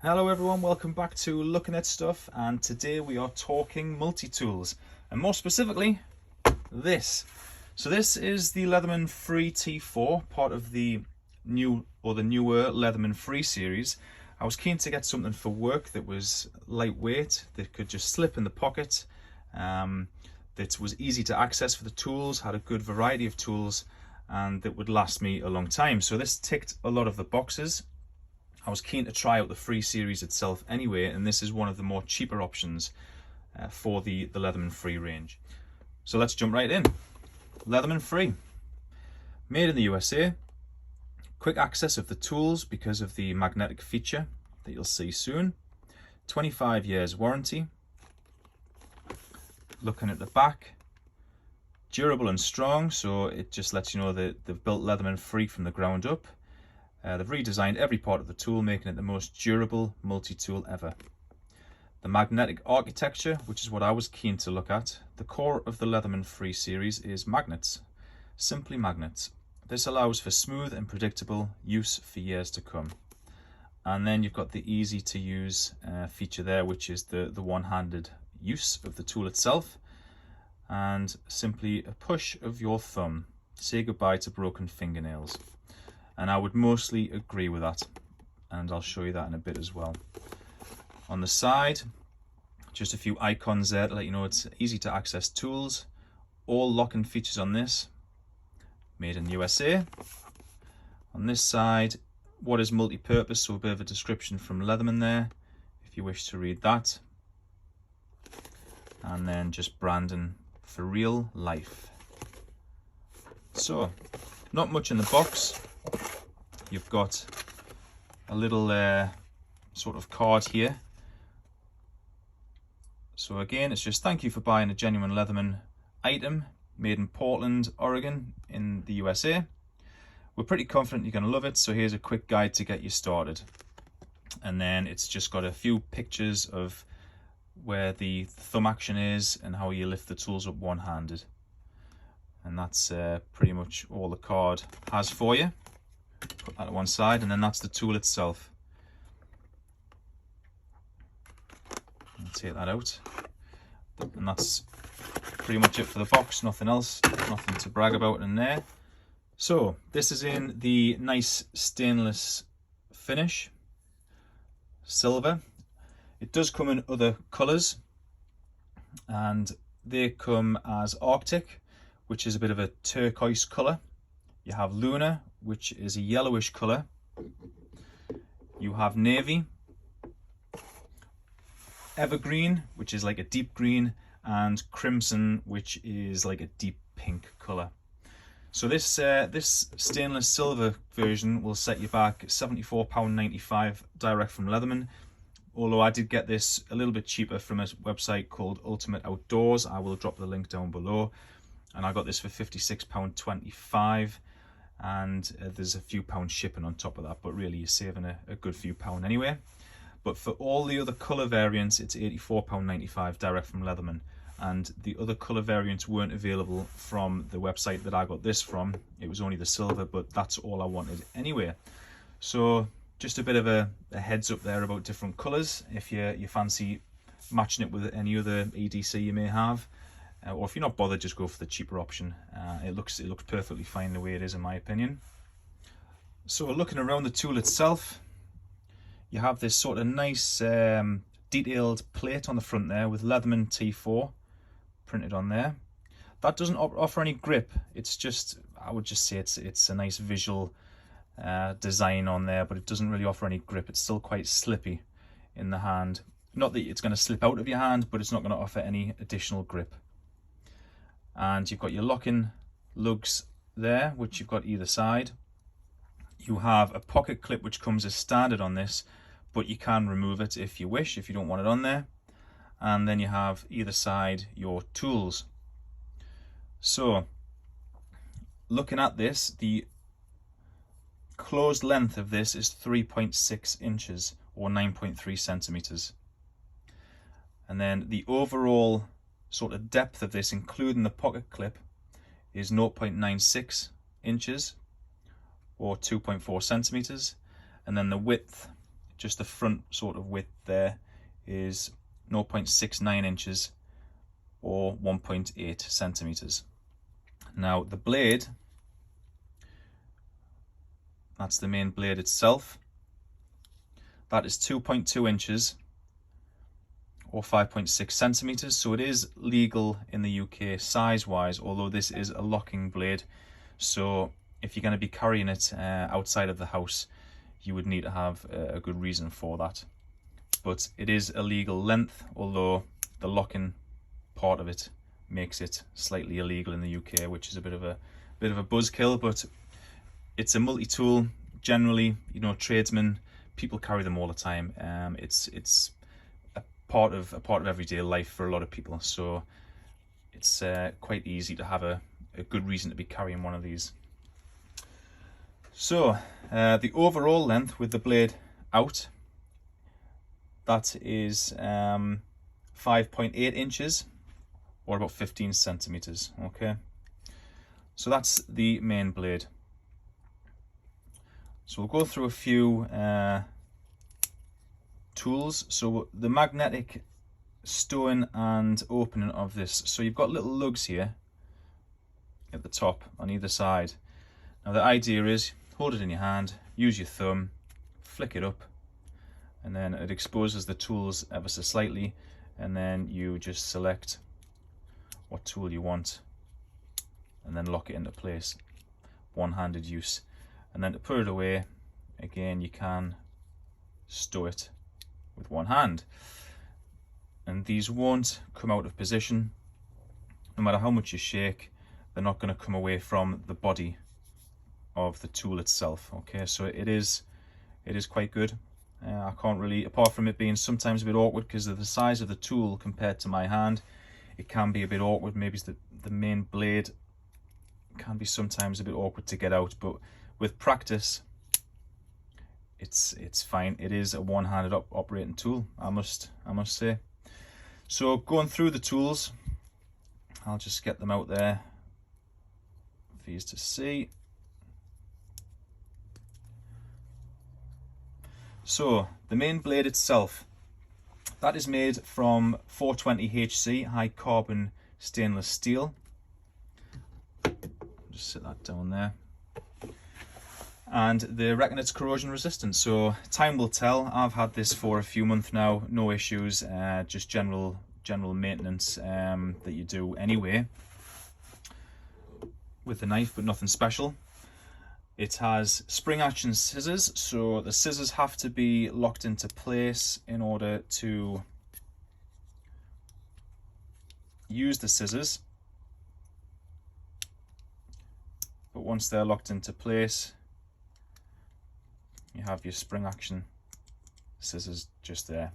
Hello everyone, welcome back to Looking at Stuff, and today we are talking multi-tools, and more specifically this. So this is the Leatherman Free T4, part of the newer Leatherman Free series. I was keen to get something for work that was lightweight, that could just slip in the pocket, that was easy to access for the tools, had a good variety of tools, and that would last me a long time. So this ticked a lot of the boxes. I was keen to try out the Free series itself anyway, and this is one of the more cheaper options for the Leatherman Free range. So let's jump right in. Leatherman Free, made in the USA, quick access of the tools because of the magnetic feature that you'll see soon. 25 years warranty. Looking at the back, durable and strong, so it just lets you know that they've built Leatherman Free from the ground up. They've redesigned every part of the tool, making it the most durable multi-tool ever. The magnetic architecture, which is what I was keen to look at. The core of the Leatherman Free series is magnets, simply magnets. This allows for smooth and predictable use for years to come. And then you've got the easy to use feature there, which is the one-handed use of the tool itself. And simply a push of your thumb. Say goodbye to broken fingernails. And I would mostly agree with that, and I'll show you that in a bit as well. On the side, just a few icons there to let you know it's easy to access tools. All locking features on this, made in the USA. On this side, what is multi-purpose, so a bit of a description from Leatherman there, if you wish to read that. And then just branding for real life. So, not much in the box. You've got a little sort of card here. So again, it's just thank you for buying a genuine Leatherman item made in Portland, Oregon in the USA. We're pretty confident you're going to love it, so here's a quick guide to get you started. And then it's just got a few pictures of where the thumb action is and how you lift the tools up one-handed. And that's pretty much all the card has for you. Put that to one side, and then that's the tool itself. I'll take that out, and that's pretty much it for the box. Nothing else, nothing to brag about in there. So this is in the nice stainless finish, silver. It does come in other colors, and they come as Arctic, which is a bit of a turquoise color. You have Lunar, which is a yellowish color. You have Navy, Evergreen, which is like a deep green, and Crimson, which is like a deep pink color. So this this stainless silver version will set you back £74.95 direct from Leatherman. Although I did get this a little bit cheaper from a website called Ultimate Outdoors. I will drop the link down below. And I got this for £56.25, and there's a few pounds shipping on top of that, but really you're saving a good few pound anyway. But for all the other colour variants, it's £84.95 direct from Leatherman, and the other colour variants weren't available from the website that I got this from. It was only the silver, but that's all I wanted anyway. So just a bit of a heads up there about different colours if you fancy matching it with any other EDC you may have. Or if you're not bothered, just go for the cheaper option. It looks perfectly fine the way it is, in my opinion. So looking around the tool itself, you have this sort of nice detailed plate on the front there with Leatherman T4 printed on there. That doesn't offer any grip. It's just, I would just say it's a nice visual design on there, but it doesn't really offer any grip. It's still quite slippy in the hand. Not that it's going to slip out of your hand, but it's not going to offer any additional grip. And you've got your locking lugs there, which you've got either side. You have a pocket clip which comes as standard on this, but you can remove it if you wish, if you don't want it on there. And then you have either side your tools. So looking at this, the closed length of this is 3.6 inches or 9.3 centimeters. And then the overall sort of depth of this, including the pocket clip, is 0.96 inches or 2.4 centimeters, and then the width just the front sort of width there is 0.69 inches or 1.8 centimeters. Now the blade, that's the main blade itself, that is 2.2 inches or 5.6 centimeters. So it is legal in the UK size wise, although this is a locking blade. So if you're going to be carrying it outside of the house, you would need to have a good reason for that. But it is a legal length, although the locking part of it makes it slightly illegal in the UK, which is a bit of a buzzkill. But it's a multi-tool. Generally, you know, tradesmen, people carry them all the time. It's a part of everyday life for a lot of people. So it's quite easy to have a good reason to be carrying one of these. So the overall length with the blade out, that is 5.8 inches or about 15 centimeters. Okay, so that's the main blade. So we'll go through a few tools. So the magnetic stowing and opening of this, so you've got little lugs here at the top on either side. Now the idea is, hold it in your hand, use your thumb, flick it up, and then it exposes the tools ever so slightly, and then you just select what tool you want and then lock it into place. One-handed use. And then to put it away, again, you can stow it with one hand, and these won't come out of position. No matter how much you shake, they're not going to come away from the body of the tool itself. Okay, so it is quite good. I can't really, apart from it being sometimes a bit awkward because of the size of the tool compared to my hand, it can be a bit awkward. Maybe the main blade can be sometimes a bit awkward to get out, but with practice, it's fine. It is a one-handed operating tool, I must say. So going through the tools, I'll just get them out there for you to see. So the main blade itself, that is made from 420HC high carbon stainless steel. Just sit that down there. And they reckon it's corrosion resistant, so time will tell. I've had this for a few months now, no issues, just general maintenance that you do anyway with the knife, but nothing special. It has spring action scissors, so the scissors have to be locked into place in order to use the scissors. But once they're locked into place, you have your spring action scissors just there.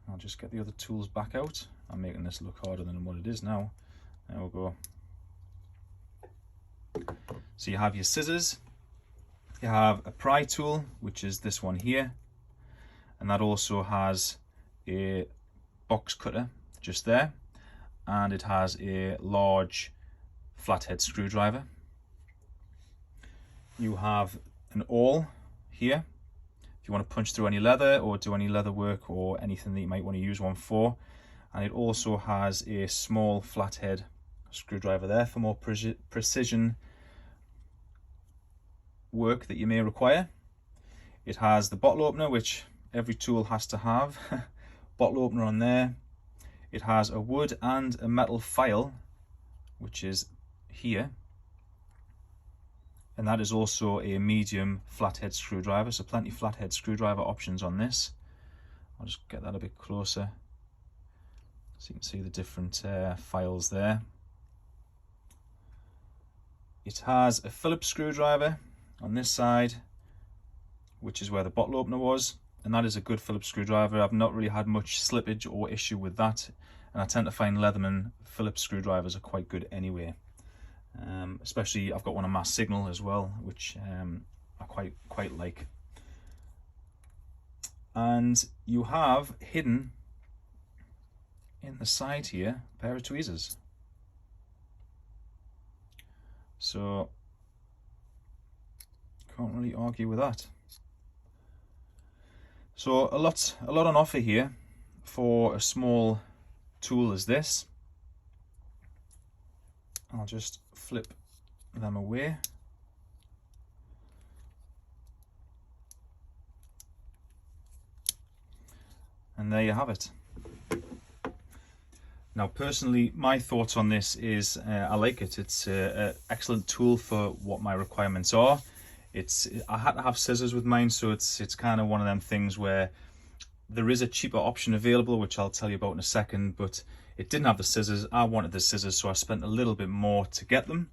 I'll just get the other tools back out. I'm making this look harder than what it is now. There we go. So you have your scissors, you have a pry tool, which is this one here, and that also has a box cutter just there, and it has a large flathead screwdriver. You have an awl here if you want to punch through any leather or do any leather work or anything that you might want to use one for, and it also has a small flathead screwdriver there for more precision work that you may require. It has the bottle opener, which every tool has to have. Bottle opener on there. It has a wood and a metal file, which is here, and that is also a medium flathead screwdriver, so plenty flathead screwdriver options on this. I'll just get that a bit closer so you can see the different files there. It has a Phillips screwdriver on this side, which is where the bottle opener was, and that is a good Phillips screwdriver. I've not really had much slippage or issue with that, and I tend to find Leatherman Phillips screwdrivers are quite good anyway. Especially I've got one on my Signal as well, which I quite like. And you have hidden in the side here a pair of tweezers. Can't really argue with that. So a lot on offer here for a small tool as this. I'll just flip them away. And there you have it. Now personally, my thoughts on this is I like it. It's an excellent tool for what my requirements are. I had to have scissors with mine, so it's kind of one of them things where there is a cheaper option available, which I'll tell you about in a second, but it didn't have the scissors. I wanted the scissors, so I spent a little bit more to get them.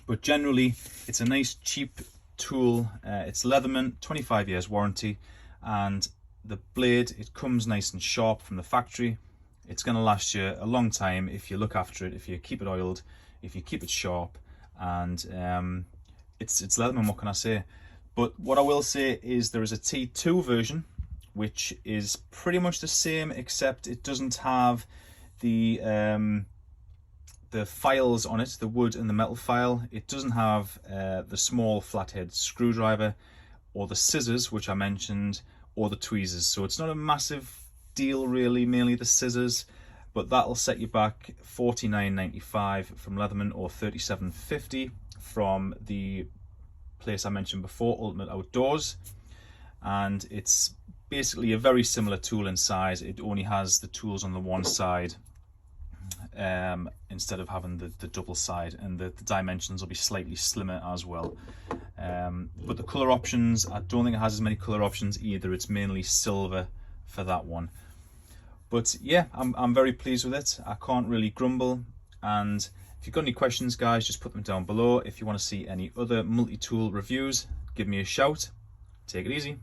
But generally, it's a nice cheap tool. It's Leatherman, 25 years warranty, and the blade, it comes nice and sharp from the factory. It's going to last you a long time if you look after it, if you keep it oiled, if you keep it sharp, and it's Leatherman, what can I say? But what I will say is there is a T2 version, which is pretty much the same, except it doesn't have the files on it, the wood and the metal file. It doesn't have the small flathead screwdriver or the scissors, which I mentioned, or the tweezers. So it's not a massive deal really, mainly the scissors, but that'll set you back $49.95 from Leatherman or $37.50 from the place I mentioned before, Ultimate Outdoors. And it's basically a very similar tool in size. It only has the tools on the one side instead of having the double side, and the dimensions will be slightly slimmer as well. But the color options, I don't think it has as many color options either. It's mainly silver for that one. But yeah, I'm very pleased with it. I can't really grumble. And if you've got any questions, guys, just put them down below. If you want to see any other multi-tool reviews, give me a shout. Take it easy.